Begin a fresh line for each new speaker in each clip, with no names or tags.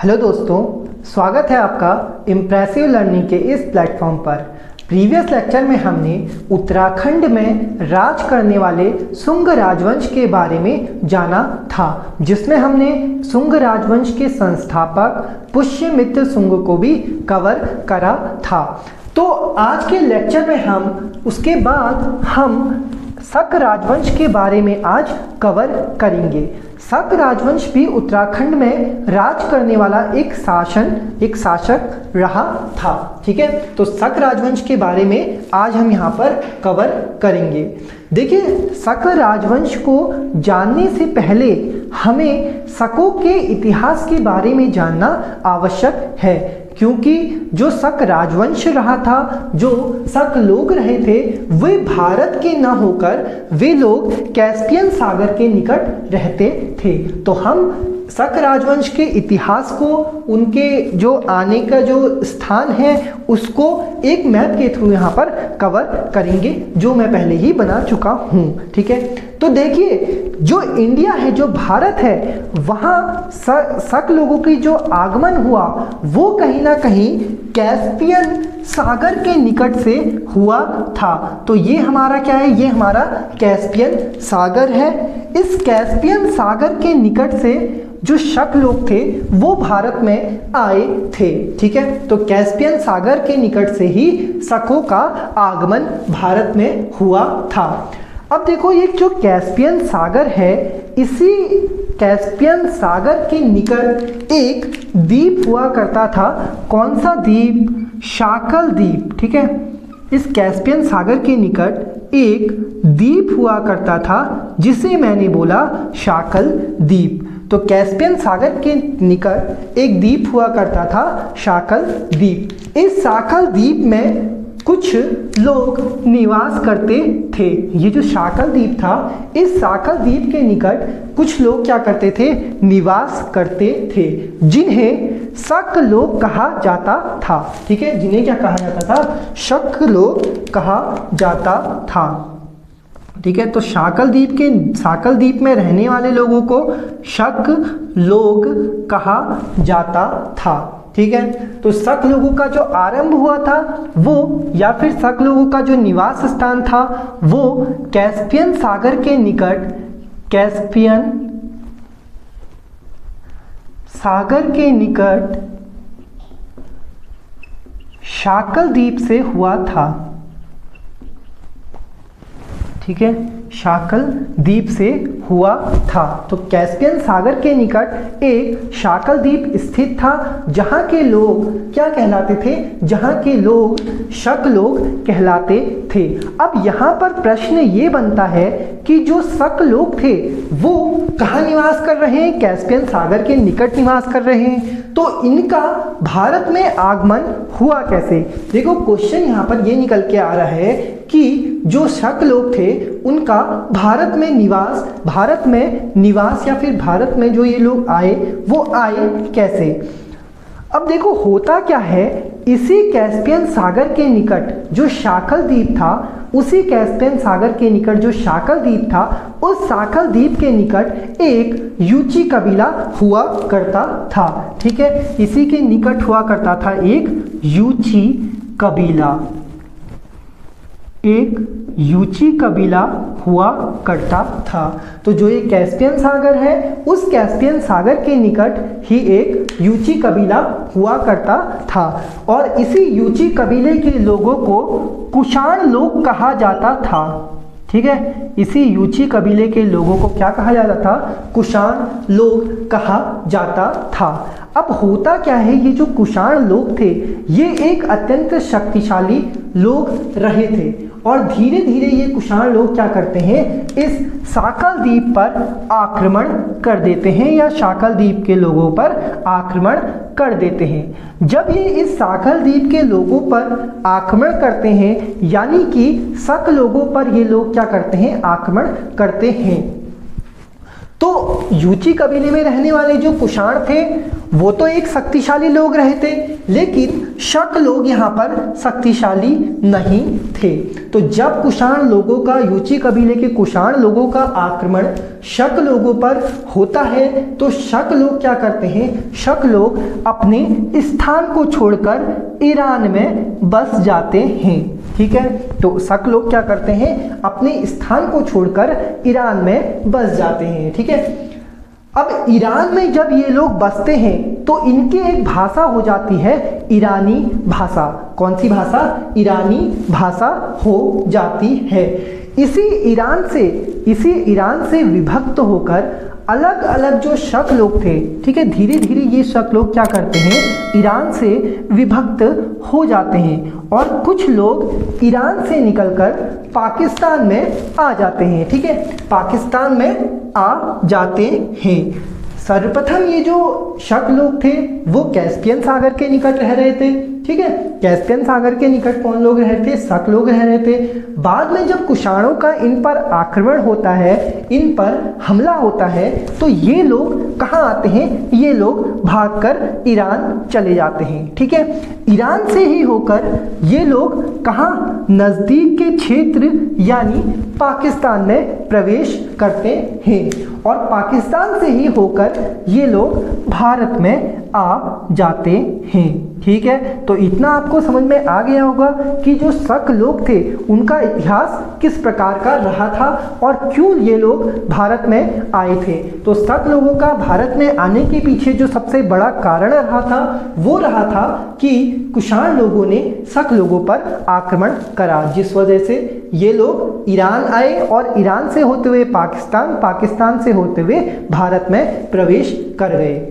Hello दोस्तों, स्वागत है आपका इम्प्रेसिव लर्निंग के इस प्लेटफॉर्म पर। प्रीवियस लेक्चर में हमने उत्तराखंड में राज करने वाले शुंग राजवंश के बारे में जाना था, जिसमें हमने शुंग राजवंश के संस्थापक पुष्यमित्र शुंग को भी कवर करा था। तो आज के लेक्चर में हम उसके बाद शक राजवंश के बारे में आज कवर करेंगे। शक राजवंश भी उत्तराखंड में राज करने वाला एक शासक रहा था। ठीक है, तो शक राजवंश के बारे में आज हम यहाँ पर कवर करेंगे। देखिए, शक राजवंश को जानने से पहले हमें शकों के इतिहास के बारे में जानना आवश्यक है, क्योंकि जो शक राजवंश रहा था, जो शक लोग रहे थे, वे भारत के न होकर वे लोग कैस्पियन सागर के निकट रहते थे। तो हम शक राजवंश के इतिहास को, उनके जो आने का जो स्थान है, उसको एक मैप के थ्रू यहाँ पर कवर करेंगे, जो मैं पहले ही बना चुका हूँ। ठीक है, तो देखिए, जो इंडिया है, जो भारत है, वहाँ शक लोगों की जो आगमन हुआ वो कहीं ना कहीं कैस्पियन सागर के निकट से हुआ था। तो ये हमारा क्या है? ये हमारा कैस्पियन सागर है। इस कैस्पियन सागर के निकट से जो शक लोग थे वो भारत में आए थे। ठीक है, तो कैस्पियन सागर के निकट से ही शकों का आगमन भारत में हुआ था। अब देखो, ये जो कैस्पियन सागर है, इसी कैस्पियन सागर के निकट एक द्वीप हुआ करता था। कौन सा द्वीप? शाकल द्वीप। ठीक है, इस कैस्पियन सागर के निकट एक द्वीप हुआ करता था, जिसे मैंने बोला शाकल द्वीप। तो कैस्पियन सागर के निकट एक द्वीप हुआ करता था, शाकल द्वीप। इस शाकल द्वीप में कुछ लोग निवास करते थे। ये जो शाकल द्वीप था, इस शाकल द्वीप के निकट कुछ लोग क्या करते थे? निवास करते थे, जिन्हें शक लोग कहा जाता था। ठीक है, जिन्हें क्या कहा जाता था? शक लोग कहा जाता था। ठीक है, तो शाकल द्वीप में रहने वाले लोगों को शक लोग कहा जाता था। ठीक है, तो शक लोगों का जो आरंभ हुआ था वो, या फिर शक लोगों का जो निवास स्थान था वो कैस्पियन सागर के निकट, कैस्पियन सागर के निकट शाकल द्वीप से हुआ था। ठीक है, शाकल द्वीप से हुआ था। तो कैस्पियन सागर के निकट एक शाकल द्वीप स्थित था, जहां के लोग क्या कहलाते थे? जहां के लोग शक लोग कहलाते थे। अब यहां पर प्रश्न ये बनता है कि जो शक लोग थे वो कहाँ निवास कर रहे हैं? कैस्पियन सागर के निकट निवास कर रहे हैं। तो इनका भारत में आगमन हुआ कैसे? देखो, क्वेश्चन यहाँ पर ये निकल के आ रहा है कि जो शक लोग थे उनका भारत में निवास या फिर भारत में जो ये लोग आए, वो आए कैसे? अब देखो, होता क्या है, इसी कैस्पियन सागर के निकट जो शाकल द्वीप था, उसी कैस्पियन सागर के निकट जो शाकल द्वीप था, उस शाकल द्वीप के निकट एक यूची कबीला हुआ करता था। ठीक है, इसी के निकट हुआ करता था एक यूची कबीला, एक यूची कबीला हुआ करता था। तो जो ये कैस्पियन सागर है, उस कैस्पियन सागर के निकट ही एक यूची कबीला हुआ करता था, और इसी यूची कबीले के लोगों को कुषाण लोग कहा जाता था। ठीक है, इसी यूची कबीले के लोगों को क्या कहा जाता था? कुषाण लोग कहा जाता था। अब होता क्या है, ये जो कुषाण लोग थे, ये एक अत्यंत शक्तिशाली लोग रहे थे, और धीरे धीरे ये कुषाण लोग क्या करते हैं? इस शाकल द्वीप पर आक्रमण कर देते हैं, या शाकल द्वीप के लोगों पर आक्रमण कर देते हैं। जब ये इस शाकल द्वीप के लोगों पर आक्रमण करते हैं, यानी कि शक लोगों पर ये लोग क्या करते हैं? आक्रमण करते हैं। तो यूची कबीले में रहने वाले जो कुषाण थे वो तो एक शक्तिशाली लोग रहे थे, लेकिन शक लोग यहाँ पर शक्तिशाली नहीं थे। तो जब कुषाण लोगों का, यूची कबीले के कुषाण लोगों का आक्रमण शक लोगों पर होता है तो शक लोग क्या करते हैं, शक लोग अपने स्थान को छोड़कर ईरान में बस जाते हैं। ठीक है, तो शक लोग क्या करते हैं, अपने स्थान को छोड़कर ईरान में बस जाते हैं। ठीक है, अब ईरान में जब ये लोग बसते हैं तो इनकी एक भाषा हो जाती है ईरानी भाषा। कौन सी भाषा, ईरानी भाषा हो जाती है। इसी ईरान से विभक्त होकर अलग अलग जो शक लोग थे, ठीक है, धीरे धीरे ये शक लोग क्या करते हैं, ईरान से विभक्त हो जाते हैं और कुछ लोग ईरान से निकलकर पाकिस्तान में आ जाते हैं। ठीक है, पाकिस्तान में आ जाते हैं। सर्वप्रथम ये जो शक लोग थे वो कैस्पियन सागर के निकट रह रहे थे। ठीक है, कैस्पियन सागर के निकट कौन लोग रह रहे थे, शक लोग रह रहे थे। बाद में जब कुषाणों का इन पर आक्रमण होता है, इन पर हमला होता है, तो ये लोग कहाँ आते हैं, ये लोग भागकर ईरान चले जाते हैं। ठीक है, ईरान से ही होकर ये लोग कहाँ, नज़दीक के क्षेत्र यानी पाकिस्तान में प्रवेश करते हैं और पाकिस्तान से ही होकर ये लोग भारत में आ जाते हैं। ठीक है, तो इतना आपको समझ में आ गया होगा कि जो शक लोग थे उनका इतिहास किस प्रकार का रहा था और क्यों ये लोग भारत में आए थे। तो शक लोगों का भारत में आने के पीछे जो सबसे बड़ा कारण रहा था वो रहा था कि कुषाण लोगों ने शक लोगों पर आक्रमण करा, जिस वजह से ये लोग ईरान आए और ईरान से होते हुए पाकिस्तान, पाकिस्तान से होते हुए भारत में प्रवेश कर गए।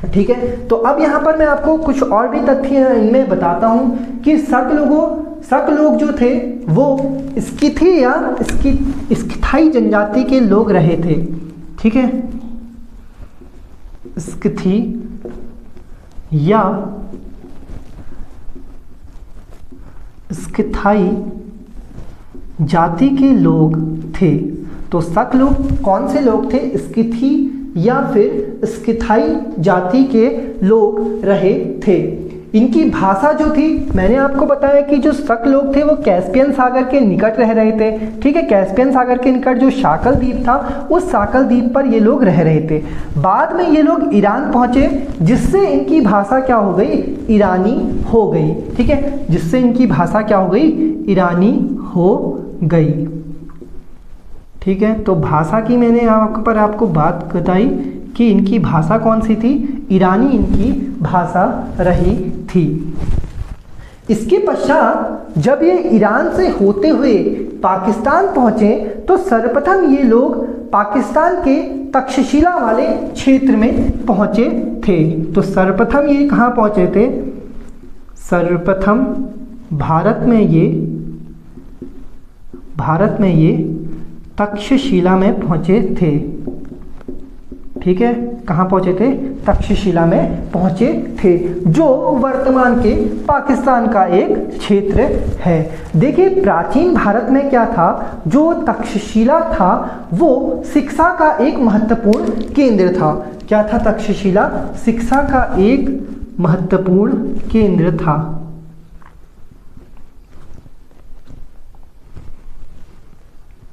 ठीक है, तो अब यहाँ पर मैं आपको कुछ और भी तथ्य इनमें बताता हूँ कि शक लोग जो थे वो स्किथी या स्किथाई जनजाति के लोग रहे थे। ठीक है, स्किथी या स्किथाई जाति के लोग थे। तो शक लोग कौन से लोग थे, स्किथी या फिर स्किथाई जाति के लोग रहे थे। इनकी भाषा जो थी, मैंने आपको बताया कि जो शक लोग थे वो कैस्पियन सागर के निकट रह रहे थे। ठीक है, कैस्पियन सागर के निकट जो शाकल द्वीप था उस शाकल द्वीप पर ये लोग रह रहे थे। बाद में ये लोग ईरान पहुंचे, जिससे इनकी भाषा क्या हो गई, ईरानी हो गई। ठीक है, जिससे इनकी भाषा क्या हो गई, ईरानी हो गई। ठीक है, तो भाषा की मैंने यहाँ पर आपको बात बताई कि इनकी भाषा कौन सी थी, ईरानी इनकी भाषा रही थी। इसके पश्चात जब ये ईरान से होते हुए पाकिस्तान पहुँचे तो सर्वप्रथम ये लोग पाकिस्तान के तक्षशिला वाले क्षेत्र में पहुँचे थे। तो सर्वप्रथम ये कहाँ पहुँचे थे, सर्वप्रथम भारत में ये तक्षशिला में पहुंचे थे। ठीक है, कहाँ पहुंचे थे, तक्षशिला में पहुंचे थे, जो वर्तमान के पाकिस्तान का एक क्षेत्र है। देखिए, प्राचीन भारत में क्या था, जो तक्षशिला था वो शिक्षा का एक महत्वपूर्ण केंद्र था। क्या था तक्षशिला, शिक्षा का एक महत्वपूर्ण केंद्र था।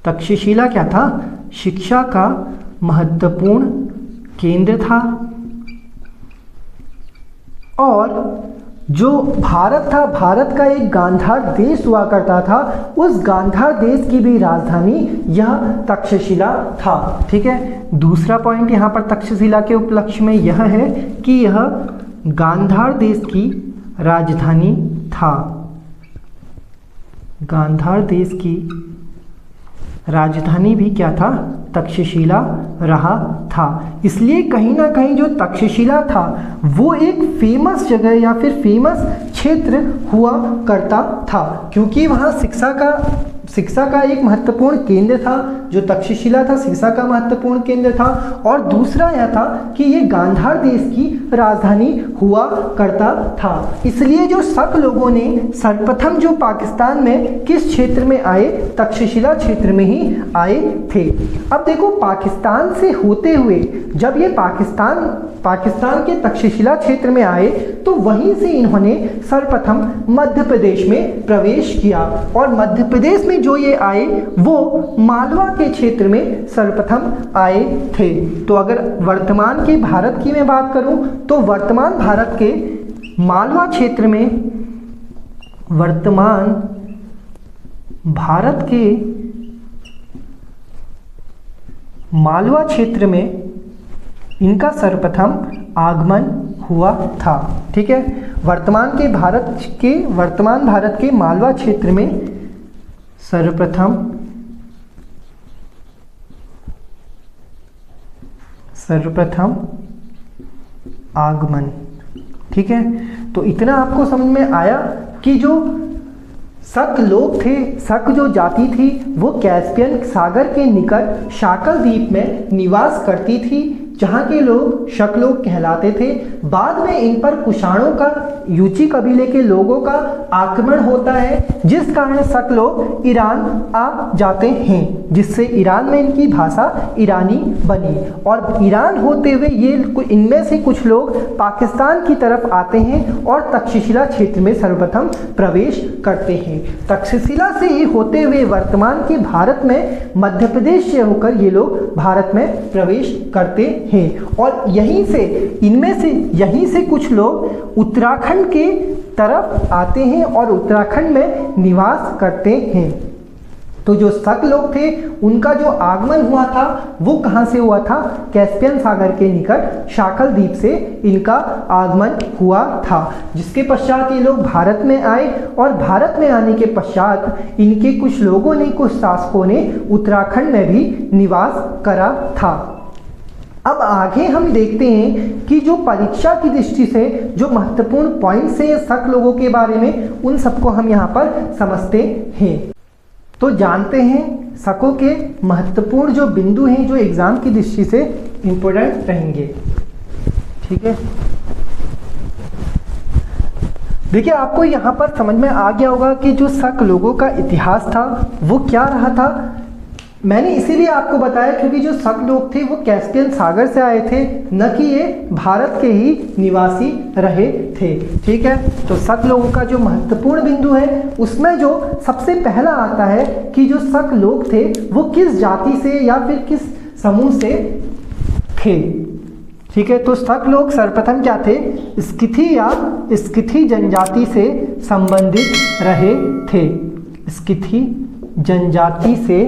तक्षशिला क्या था, शिक्षा का महत्वपूर्ण केंद्र था। और जो भारत था, भारत का एक गांधार देश हुआ करता था, उस गांधार देश की भी राजधानी यह तक्षशिला था। ठीक है, दूसरा पॉइंट यहाँ पर तक्षशिला के उपलक्ष्य में यह है कि यह गांधार देश की राजधानी था। गांधार देश की राजधानी भी क्या था, तक्षशिला रहा था। इसलिए कहीं ना कहीं जो तक्षशिला था वो एक फेमस जगह या फिर फेमस क्षेत्र हुआ करता था, क्योंकि वहाँ शिक्षा का एक महत्वपूर्ण केंद्र था, जो तक्षशिला था शिक्षा का महत्वपूर्ण केंद्र था। और दूसरा यह था कि ये गांधार देश की राजधानी हुआ करता था। इसलिए जो शक लोगों ने सर्वप्रथम जो पाकिस्तान में किस क्षेत्र में आए, तक्षशिला क्षेत्र में ही आए थे। अब देखो पाकिस्तान से होते हुए जब ये पाकिस्तान के तक्षशिला क्षेत्र में आए तो वहीं से इन्होंने सर्वप्रथम मध्य प्रदेश में प्रवेश किया, और मध्य प्रदेश में जो ये आए वो मालवा के क्षेत्र में सर्वप्रथम आए थे। तो अगर वर्तमान के भारत की मैं बात करूं तो वर्तमान भारत के मालवा क्षेत्र में, वर्तमान भारत के मालवा क्षेत्र में इनका सर्वप्रथम आगमन हुआ था। ठीक है, वर्तमान भारत के मालवा क्षेत्र में सर्वप्रथम आगमन। ठीक है, तो इतना आपको समझ में आया कि जो शक लोग थे, शक जो जाति थी वो कैस्पियन सागर के निकट शाकल द्वीप में निवास करती थी, जहाँ के लोग शक लोग कहलाते थे। बाद में इन पर कुषाणों का, यूची कबीले के लोगों का आक्रमण होता है, जिस कारण शक लोग ईरान आ जाते हैं, जिससे ईरान में इनकी भाषा ईरानी बनी। और ईरान होते हुए ये इनमें से कुछ लोग पाकिस्तान की तरफ आते हैं और तक्षशिला क्षेत्र में सर्वप्रथम प्रवेश करते हैं। तक्षशिला से ही होते हुए वर्तमान के भारत में मध्य प्रदेश से होकर ये लोग भारत में प्रवेश करते हैं। और यहीं से कुछ लोग उत्तराखंड के तरफ आते हैं और उत्तराखंड में निवास करते हैं। तो जो शक लोग थे उनका जो आगमन हुआ था वो कहाँ से हुआ था? कैस्पियन सागर के निकट शाकल द्वीप से इनका आगमन हुआ था, जिसके पश्चात ये लोग भारत में आए, और भारत में आने के पश्चात इनके कुछ लोगों ने, कुछ शासकों ने उत्तराखंड में भी निवास करा था। अब आगे हम देखते हैं कि जो परीक्षा की दृष्टि से जो महत्वपूर्ण पॉइंट्स हैं शक लोगों के बारे में, उन सबको हम यहाँ पर समझते हैं। तो जानते हैं शकों के महत्वपूर्ण जो बिंदु हैं जो एग्जाम की दृष्टि से इम्पोर्टेंट रहेंगे। ठीक है, देखिए आपको यहाँ पर समझ में आ गया होगा कि जो शक लोगों का इतिहास था वो क्या रहा था। मैंने इसीलिए आपको बताया क्योंकि जो शक लोग थे वो कैस्पियन सागर से आए थे, न कि ये भारत के ही निवासी रहे थे। ठीक है, तो शक लोगों का जो महत्वपूर्ण बिंदु है उसमें जो सबसे पहला आता है कि जो शक लोग थे वो किस जाति से या फिर किस समूह से थे। ठीक है, तो शक लोग सर्वप्रथम क्या थे? स्किथी या स्किथी जनजाति से संबंधित रहे थे। स्किथी जनजाति से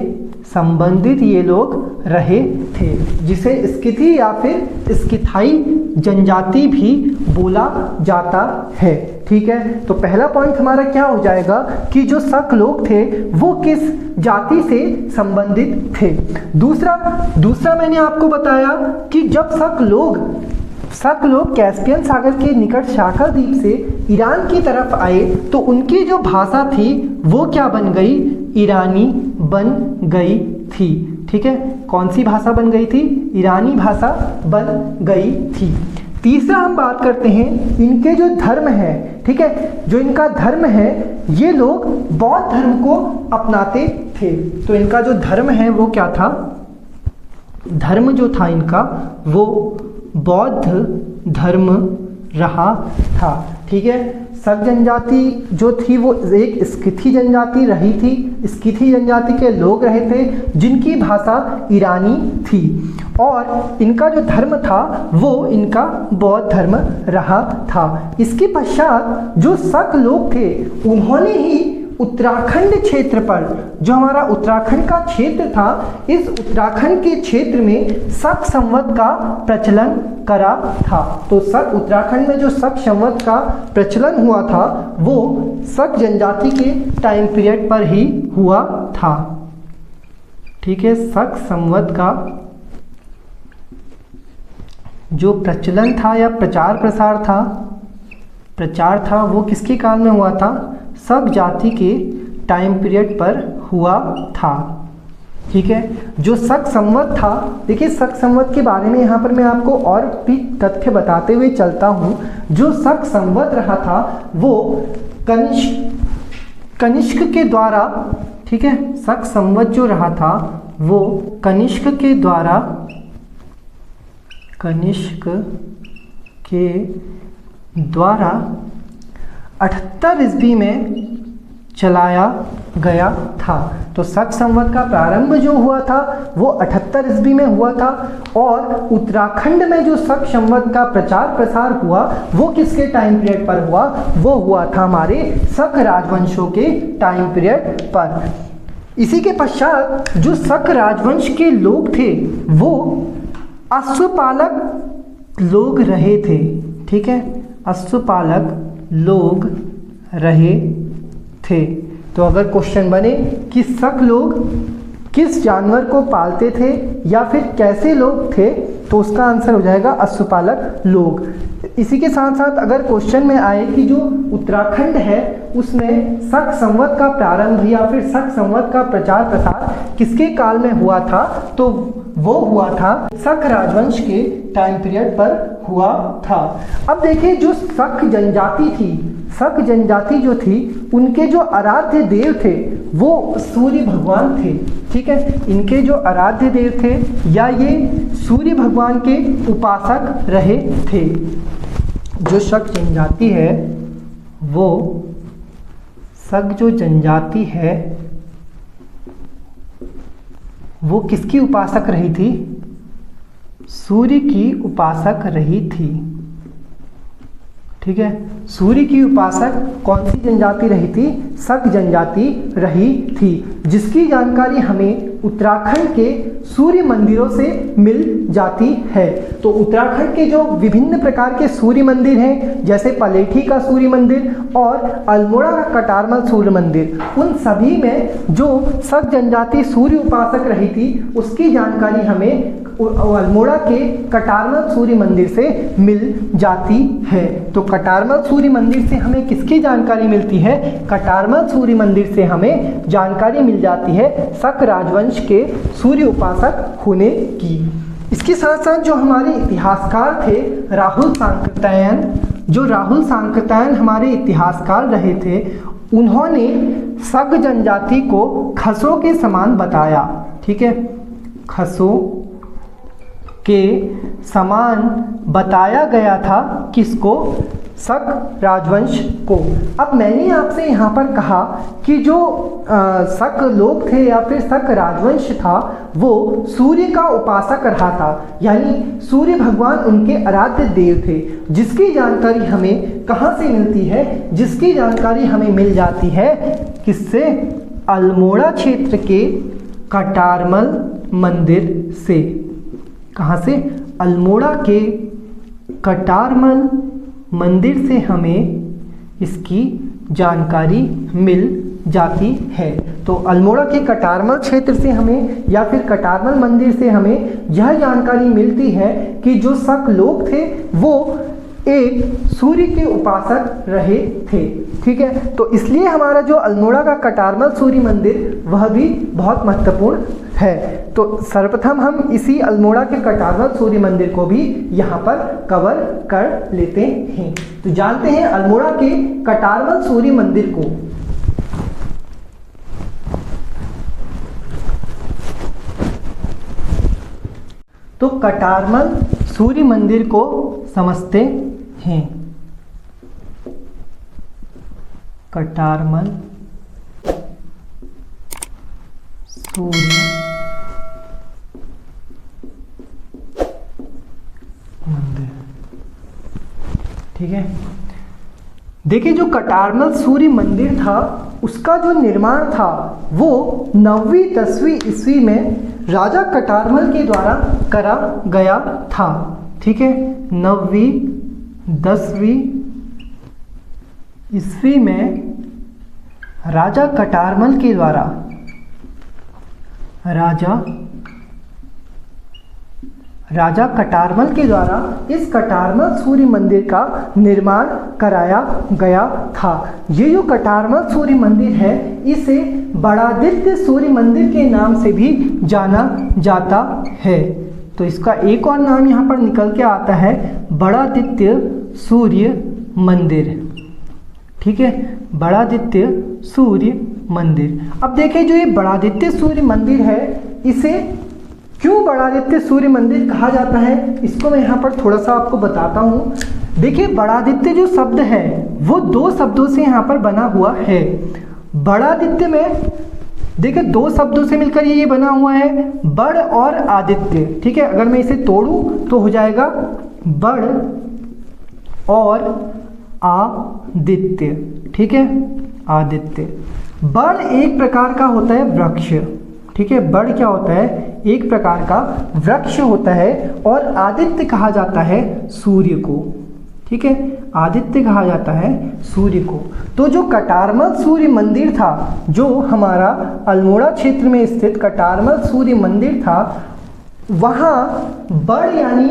संबंधित ये लोग रहे थे, जिसे स्किथी या फिर स्किथाई जनजाति भी बोला जाता है। ठीक है, तो पहला पॉइंट हमारा क्या हो जाएगा कि जो शक लोग थे वो किस जाति से संबंधित थे। दूसरा मैंने आपको बताया कि जब शक लोग कैस्पियन सागर के निकट शाकल द्वीप से ईरान की तरफ आए तो उनकी जो भाषा थी वो क्या बन गई? ईरानी बन गई थी। ठीक है, कौन सी भाषा बन गई थी? ईरानी भाषा बन गई थी। तीसरा हम बात करते हैं इनके जो धर्म है। ठीक है, जो इनका धर्म है ये लोग बौद्ध धर्म को अपनाते थे। तो इनका जो धर्म है वो क्या था? धर्म जो था इनका वो बौद्ध धर्म रहा था। ठीक है, शक जनजाति जो थी वो एक स्किथी जनजाति रही थी। स्किथी जनजाति के लोग रहे थे जिनकी भाषा ईरानी थी, और इनका जो धर्म था वो इनका बौद्ध धर्म रहा था। इसके पश्चात जो शक लोग थे उन्होंने ही उत्तराखंड क्षेत्र पर, जो हमारा उत्तराखंड का क्षेत्र था, इस उत्तराखंड के क्षेत्र में शक संवत का प्रचलन करा था। तो उत्तराखंड में जो शक संवत का प्रचलन हुआ था वो शक जनजाति के टाइम पीरियड पर ही हुआ था। ठीक है, शक संवत का जो प्रचलन था या प्रचार था वो किसके काल में हुआ था? शक जाति के टाइम पीरियड पर हुआ था। ठीक है, जो शक संवत था, देखिए शक संवत के बारे में यहाँ पर मैं आपको और भी तथ्य बताते हुए चलता हूँ। जो शक संवत रहा था वो कनिष्क के द्वारा, ठीक है, शक संवत जो रहा था वो कनिष्क के द्वारा 78 ईस्वी में चलाया गया था। तो शक संवत का प्रारंभ जो हुआ था वो 78 ईस्वी में हुआ था, और उत्तराखंड में जो शक संवत का प्रचार प्रसार हुआ वो किसके टाइम पीरियड पर हुआ? वो हुआ था हमारे शक राजवंशों के टाइम पीरियड पर। इसी के पश्चात जो शक राजवंश के लोग थे वो अश्वपालक लोग रहे थे। ठीक है, अश्वपालक लोग रहे थे। तो अगर क्वेश्चन बने कि शक लोग किस जानवर को पालते थे या फिर कैसे लोग थे, तो उसका आंसर हो जाएगा अश्वपालक लोग। इसी के साथ साथ अगर क्वेश्चन में आए कि जो उत्तराखंड है उसमें शक संवत का प्रारंभ या फिर शक संवत का प्रचार प्रसार किसके काल में हुआ था, तो वो हुआ था शक राजवंश के टाइम पीरियड पर हुआ था। अब देखिए जो शक जनजाति थी, शक जनजाति जो थी उनके जो आराध्य देव थे वो सूर्य भगवान थे। ठीक है, इनके जो आराध्य देव थे या ये सूर्य भगवान के उपासक रहे थे। जो शक जनजाति है वो शक जो जनजाति है वो किसकी उपासक रही थी? सूर्य की उपासक रही थी। ठीक है, सूर्य की उपासक कौन सी जनजाति रही थी? शक जनजाति रही थी, जिसकी जानकारी हमें उत्तराखंड के सूर्य मंदिरों से मिल जाती है। तो उत्तराखंड के जो विभिन्न प्रकार के सूर्य मंदिर हैं, जैसे पलेठी का सूर्य मंदिर और अल्मोड़ा का कटारमल सूर्य मंदिर, उन सभी में जो शक जनजाति सूर्य उपासक रही थी उसकी जानकारी हमें अल्मोड़ा के कटारमल सूर्य मंदिर से मिल जाती है। तो कटारमल सूर्य मंदिर से हमें किसकी जानकारी मिलती है? कटारमल सूर्य मंदिर से हमें जानकारी मिल जाती है शक राजवंश के सूर्य उपासक होने की। इसके साथ साथ जो हमारे इतिहासकार थे राहुल सांकृत्यायन, जो राहुल सांकृत्यायन हमारे इतिहासकार रहे थे, उन्होंने शक जनजाति को खसों के समान बताया। ठीक है, खसों के समान बताया गया था किसको? शक राजवंश को। अब मैंने आपसे यहाँ पर कहा कि जो शक लोग थे या फिर शक राजवंश था वो सूर्य का उपासक रहा था, यानी सूर्य भगवान उनके आराध्य देव थे, जिसकी जानकारी हमें कहाँ से मिलती है? जिसकी जानकारी हमें मिल जाती है किससे? अल्मोड़ा क्षेत्र के कटारमल मंदिर से। कहाँ से? अल्मोड़ा के कटारमल मंदिर से हमें इसकी जानकारी मिल जाती है। तो अल्मोड़ा के कटारमल क्षेत्र से हमें या फिर कटारमल मंदिर से हमें यह जानकारी मिलती है कि जो शक लोग थे वो एक सूर्य के उपासक रहे थे। ठीक है, तो इसलिए हमारा जो अल्मोड़ा का कटारमल सूर्य मंदिर वह भी बहुत महत्वपूर्ण है। तो सर्वप्रथम हम इसी अल्मोड़ा के कटारमल सूर्य मंदिर को भी यहाँ पर कवर कर लेते हैं। तो जानते हैं अल्मोड़ा के कटारमल सूर्य मंदिर को। तो कटारमल सूर्य मंदिर को समझते हैं। कटारमल सूर्य मंदिर। ठीक है, देखिए जो कटारमल सूर्य मंदिर था उसका जो निर्माण था वो 9वीं 10वीं ईस्वी में राजा कटारमल के द्वारा करा गया था। ठीक है, 9वीं 10वीं ईस्वी में राजा कटारमल के द्वारा, राजा कटारमल के द्वारा इस कटारमल सूर्य मंदिर का निर्माण कराया गया था। ये जो कटारमल सूर्य मंदिर है इसे बड़ादित्य सूर्य मंदिर के नाम से भी जाना जाता है। तो इसका एक और नाम यहाँ पर निकल के आता है बड़ादित्य सूर्य मंदिर। ठीक है, बड़ादित्य सूर्य मंदिर। अब देखिए जो ये बड़ादित्य सूर्य मंदिर है इसे क्यों बड़ादित्य सूर्य मंदिर कहा जाता है, इसको मैं यहाँ पर थोड़ा सा आपको बताता हूँ। देखिए बड़ादित्य जो शब्द है वो दो शब्दों से यहाँ पर बना हुआ है। बड़ादित्य में देखिए दो शब्दों से मिलकर ये बना हुआ है, बड़ और आदित्य। ठीक है, अगर मैं इसे तोड़ूं तो हो जाएगा बड़ और आदित्य। ठीक है, आदित्य। बड़ एक प्रकार का होता है वृक्ष। ठीक है, बड़ क्या होता है, एक प्रकार का वृक्ष होता है। और आदित्य कहा जाता है सूर्य को। ठीक है, आदित्य कहा जाता है सूर्य को। तो जो कटारमल सूर्य मंदिर था, जो हमारा अल्मोड़ा क्षेत्र में स्थित कटारमल सूर्य मंदिर था, वहाँ बड़ यानी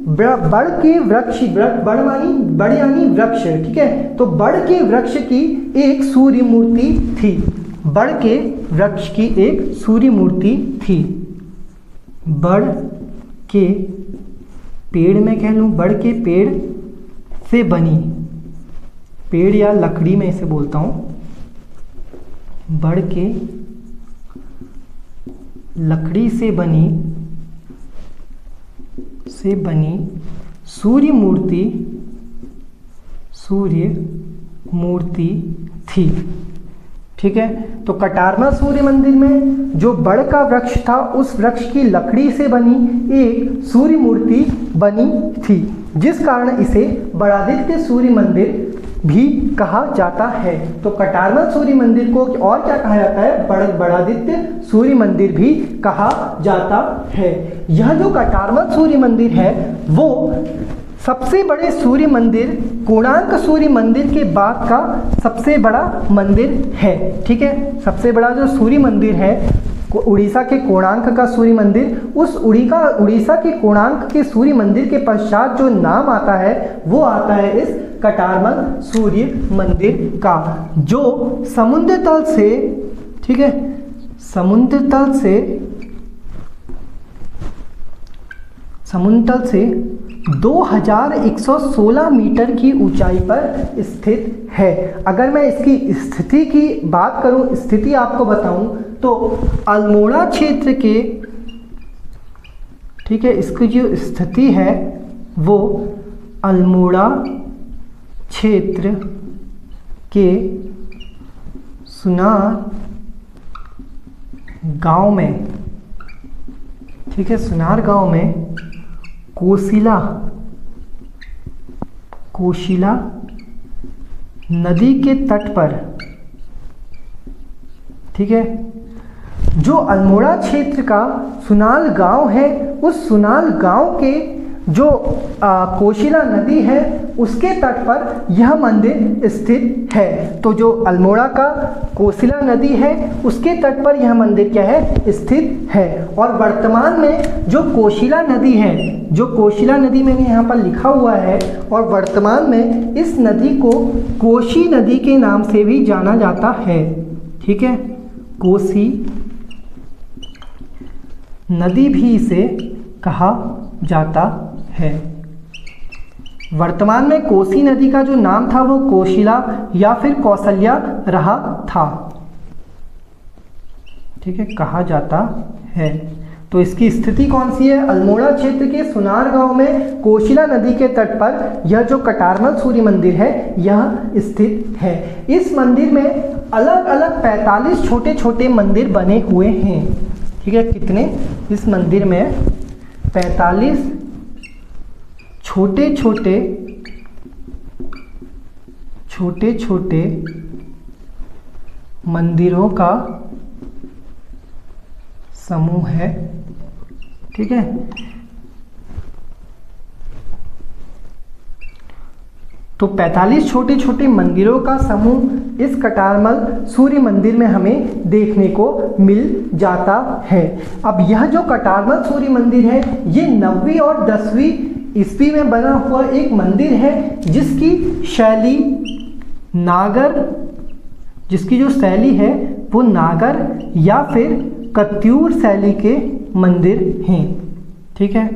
बड़ के वृक्ष, बड़ यानी वृक्ष। ठीक है, तो बड़ के वृक्ष की एक सूर्य मूर्ति थी। बड़ के वृक्ष की एक सूर्य मूर्ति थी। बड़ के पेड़ में कह लूँ, बड़ के पेड़ से बनी, पेड़ या लकड़ी में इसे बोलता हूँ, बड़ के लकड़ी से बनी सूर्य मूर्ति थी। ठीक है, तो कटारमल सूर्य मंदिर में जो बड़ का वृक्ष था उस वृक्ष की लकड़ी से बनी एक सूर्य मूर्ति बनी थी, जिस कारण इसे बड़ादित्य सूर्य मंदिर भी कहा जाता है। तो कटारमल सूर्य मंदिर को और क्या कहा जाता है, बड़ादित्य सूर्य मंदिर भी कहा जाता है। यह जो कटारमल सूर्य मंदिर है वो सबसे बड़े सूर्य मंदिर, कोणार्क सूर्य मंदिर के बाद का सबसे बड़ा मंदिर है। ठीक है, सबसे बड़ा जो सूर्य मंदिर है उड़ीसा के कोणार्क का सूर्य मंदिर, उस उड़ीसा के कोणार्क के सूर्य मंदिर के पश्चात जो नाम आता है वो आता है इस कटारमल सूर्य मंदिर का, जो समुद्र तल से, ठीक है, समुद्र तल से 2116 मीटर की ऊंचाई पर स्थित है। अगर मैं इसकी स्थिति की बात करूं, स्थिति आपको बताऊं तो अल्मोड़ा क्षेत्र के, ठीक है, इसकी जो स्थिति है वो अल्मोड़ा क्षेत्र के सुनार गांव में, ठीक है, सुनार गांव में कोशिला नदी के तट पर, ठीक है, जो अल्मोड़ा क्षेत्र का सुनाल गांव है उस सुनाल गांव के जो कोशिला नदी है उसके तट पर यह मंदिर स्थित है। तो जो अल्मोड़ा का कोशिला नदी है उसके तट पर यह मंदिर क्या है, स्थित है। और वर्तमान में जो कोशिला नदी है, जो कोशिला नदी मैंने यहाँ पर लिखा हुआ है, और वर्तमान में इस नदी को कोशी नदी के नाम से भी जाना जाता है। ठीक है, कोसी नदी भी इसे कहा जाता है। वर्तमान में कोसी नदी का जो नाम था वो कोशिला या फिर कौशल्या रहा था। ठीक है, कहा जाता है। तो इसकी स्थिति कौन सी है, अल्मोड़ा क्षेत्र के सुनार गांव में कोशिला नदी के तट पर यह जो कटारमल सूर्य मंदिर है यह स्थित है। इस मंदिर में अलग अलग 45 छोटे छोटे मंदिर बने हुए हैं। ठीक है, कितने, इस मंदिर में 45 छोटे छोटे मंदिरों का समूह है। ठीक है, तो 45 छोटे छोटे मंदिरों का समूह इस कटारमल सूर्य मंदिर में हमें देखने को मिल जाता है। अब यह जो कटारमल सूर्य मंदिर है ये 9वीं और 10वीं ईस्वी में बना हुआ एक मंदिर है जिसकी शैली नागर, जिसकी जो शैली है वो नागर या फिर कत्यूर शैली के मंदिर हैं। ठीक है,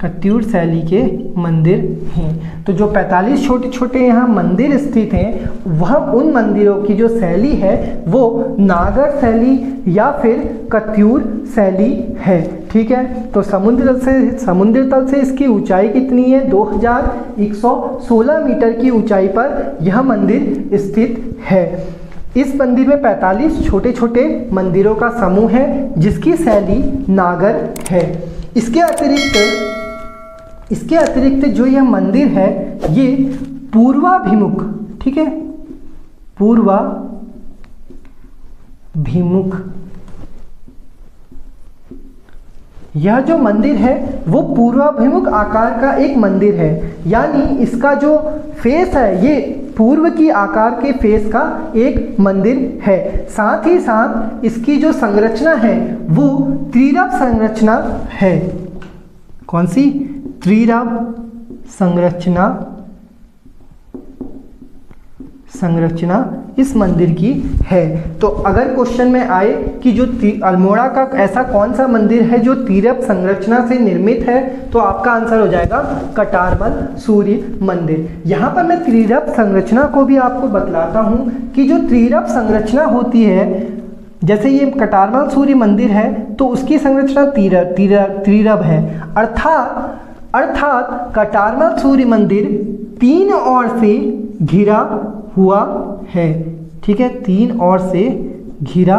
कत्यूर शैली के मंदिर हैं। तो जो 45 छोटे छोटे यहाँ मंदिर स्थित हैं वह उन मंदिरों की जो शैली है वो नागर शैली या फिर कत्यूर शैली है। ठीक है, तो समुद्र तल से इसकी ऊंचाई कितनी है? 2116 मीटर की ऊंचाई पर यह मंदिर स्थित है। इस मंदिर में 45 छोटे छोटे मंदिरों का समूह है जिसकी शैली नागर है। इसके अतिरिक्त जो यह मंदिर है ये पूर्वाभिमुख, ठीक है, पूर्वाभिमुख, यह जो मंदिर है वो पूर्वाभिमुख आकार का एक मंदिर है, यानी इसका जो फेस है ये पूर्व की आकार के फेस का एक मंदिर है। साथ ही साथ इसकी जो संरचना है वो त्रिरप संरचना है। कौन सी? त्रिरप संरचना इस मंदिर की है। तो अगर क्वेश्चन में आए कि जो अल्मोड़ा का ऐसा कौन सा मंदिर है जो त्रिरप संरचना से निर्मित है, तो आपका आंसर हो जाएगा कटारमल सूर्य मंदिर। यहाँ पर मैं त्रिरप संरचना को भी आपको बतलाता हूँ कि जो त्रिरप संरचना होती है, जैसे ये कटारमल सूर्य मंदिर है तो उसकी संरचना त्रिरप है, अर्थात कटारमल सूर्य मंदिर 3 ओर से घिरा हुआ है। ठीक है, 3 ओर से घिरा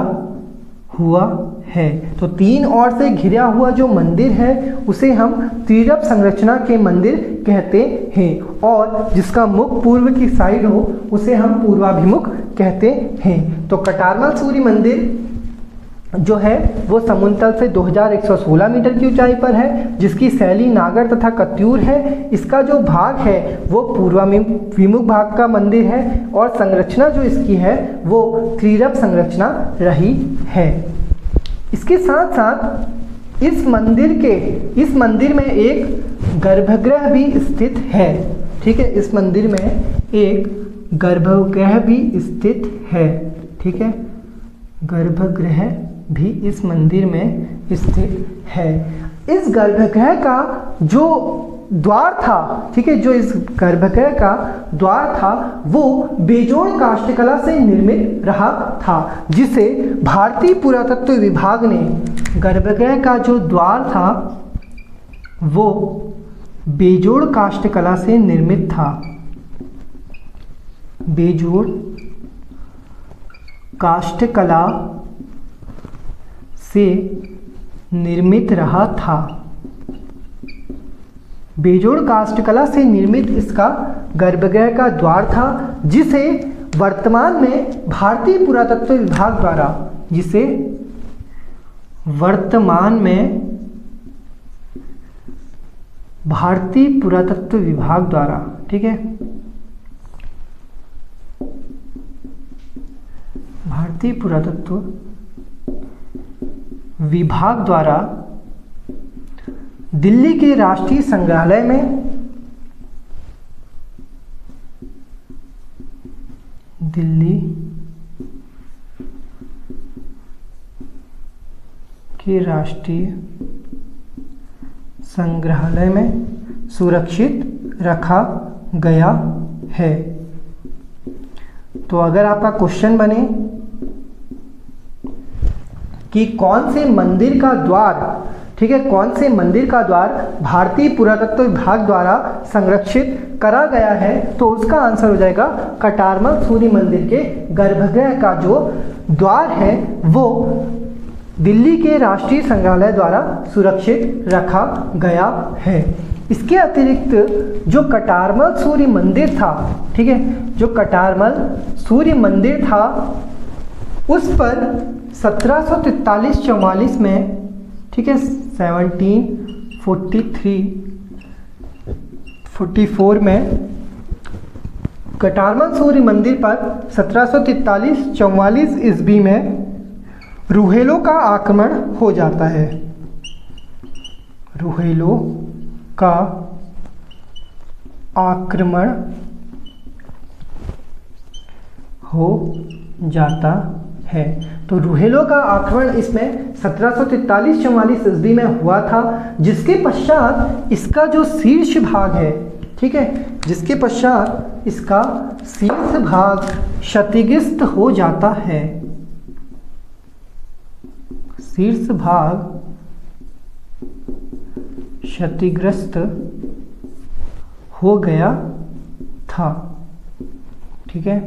हुआ है। तो 3 ओर से घिरा हुआ जो मंदिर है उसे हम त्रिरप संरचना के मंदिर कहते हैं, और जिसका मुख पूर्व की साइड हो उसे हम पूर्वाभिमुख कहते हैं। तो कटारमल सूर्य मंदिर जो है वो समुद्र तल से 2116 मीटर की ऊंचाई पर है, जिसकी शैली नागर तथा कत्यूर है। इसका जो भाग है वो पूर्वाभिमुख भाग का मंदिर है, और संरचना जो इसकी है वो त्रिरप संरचना रही है। इसके साथ साथ इस मंदिर में एक गर्भगृह भी स्थित है। ठीक है, इस मंदिर में एक गर्भगृह भी स्थित है। ठीक है, गर्भगृह भी इस मंदिर में स्थित है। इस गर्भगृह का जो द्वार था, ठीक है, जो इस गर्भगृह का द्वार था वो बेजोड़ काष्ठकला से निर्मित रहा था, जिसे भारतीय पुरातत्व विभाग ने गर्भगृह का जो द्वार था वो बेजोड़ काष्ठकला से निर्मित था। बेजोड़ काष्ठकला से निर्मित रहा था। बेजोड़ काष्ठकला से निर्मित इसका गर्भगृह का द्वार था, जिसे वर्तमान में भारतीय पुरातत्व विभाग द्वारा, ठीक है, भारतीय पुरातत्व विभाग द्वारा दिल्ली के राष्ट्रीय संग्रहालय में, दिल्ली के राष्ट्रीय संग्रहालय में सुरक्षित रखा गया है। तो अगर आपका क्वेश्चन बने कि कौन से मंदिर का द्वार, ठीक है, कौन से मंदिर का द्वार भारतीय पुरातत्व विभाग द्वारा संरक्षित करा गया है, तो उसका आंसर हो जाएगा कटारमल सूर्य मंदिर के गर्भगृह का जो द्वार है वो दिल्ली के राष्ट्रीय संग्रहालय द्वारा सुरक्षित रखा गया है। इसके अतिरिक्त जो कटारमल सूर्य मंदिर था, ठीक है, जो कटारमल सूर्य मंदिर था उस पर 1743-44 में, ठीक है, 1743-44 में कटारमल सूर्य मंदिर पर 1743-44 ईस्वी में रूहेलों का आक्रमण हो जाता है। रूहेलों का आक्रमण हो जाता है। तो रूहेलों का आक्रमण इसमें 1743-44 ईस्वी में हुआ था, जिसके पश्चात इसका जो शीर्ष भाग है, ठीक है, जिसके पश्चात इसका शीर्ष भाग क्षतिग्रस्त हो जाता है। शीर्ष भाग क्षतिग्रस्त हो गया था, ठीक है,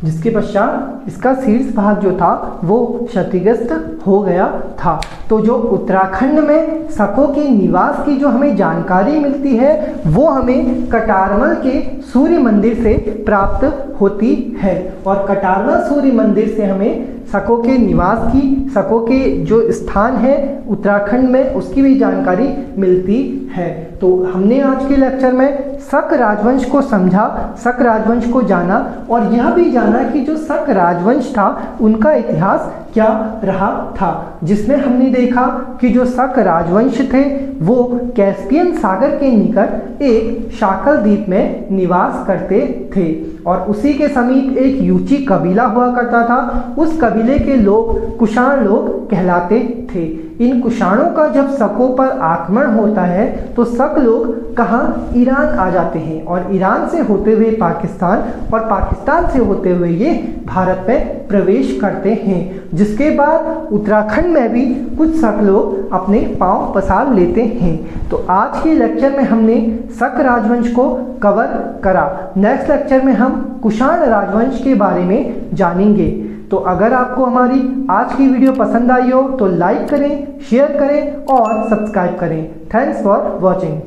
जिसके पश्चात इसका शीर्ष भाग जो था वो क्षतिग्रस्त हो गया था। तो जो उत्तराखंड में शकों के निवास की जो हमें जानकारी मिलती है वो हमें कटारमल के सूर्य मंदिर से प्राप्त होती है, और कटारमल सूर्य मंदिर से हमें शकों के निवास की, शकों के जो स्थान है उत्तराखंड में उसकी भी जानकारी मिलती है। तो हमने आज के लेक्चर में शक राजवंश को समझा, शक राजवंश को जाना, और यह भी जाना कि जो शक राजवंश था उनका इतिहास क्या रहा था, जिसमें हमने देखा कि जो शक राजवंश थे वो कैस्पियन सागर के निकट एक शाकल द्वीप में निवास करते थे, और उसी के समीप एक यूची कबीला हुआ करता था। उस कबीले के लोग कुषाण लोग कहलाते थे। इन कुषाणों का जब शकों पर आक्रमण होता है तो शक लोग कहाँ, ईरान आ जाते हैं, और ईरान से होते हुए पाकिस्तान, और पाकिस्तान से होते हुए ये भारत में प्रवेश करते हैं, जिसके बाद उत्तराखंड में भी कुछ शक लोग अपने पांव पसार लेते हैं। तो आज के लेक्चर में हमने शक राजवंश को कवर करा। नेक्स्ट लेक्चर में हम कुषाण राजवंश के बारे में जानेंगे। तो अगर आपको हमारी आज की वीडियो पसंद आई हो तो लाइक करें, शेयर करें और सब्सक्राइब करें। Thanks for watching.